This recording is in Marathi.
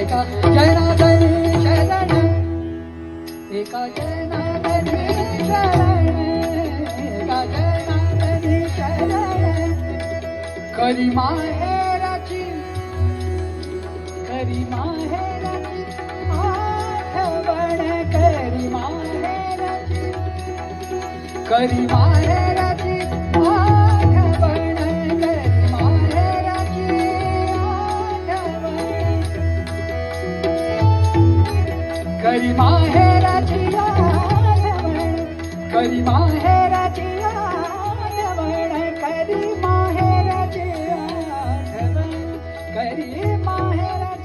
एका जनार्दनी शरण एका जनार्दनी शरण एका जनार्दनी शरण करी माहेराची आठवण करी माहेराची आठवण करी माहेराची करी माहेराची आठवण करी माहेराची आठवण करी माहेराची आठवण करी माहेराची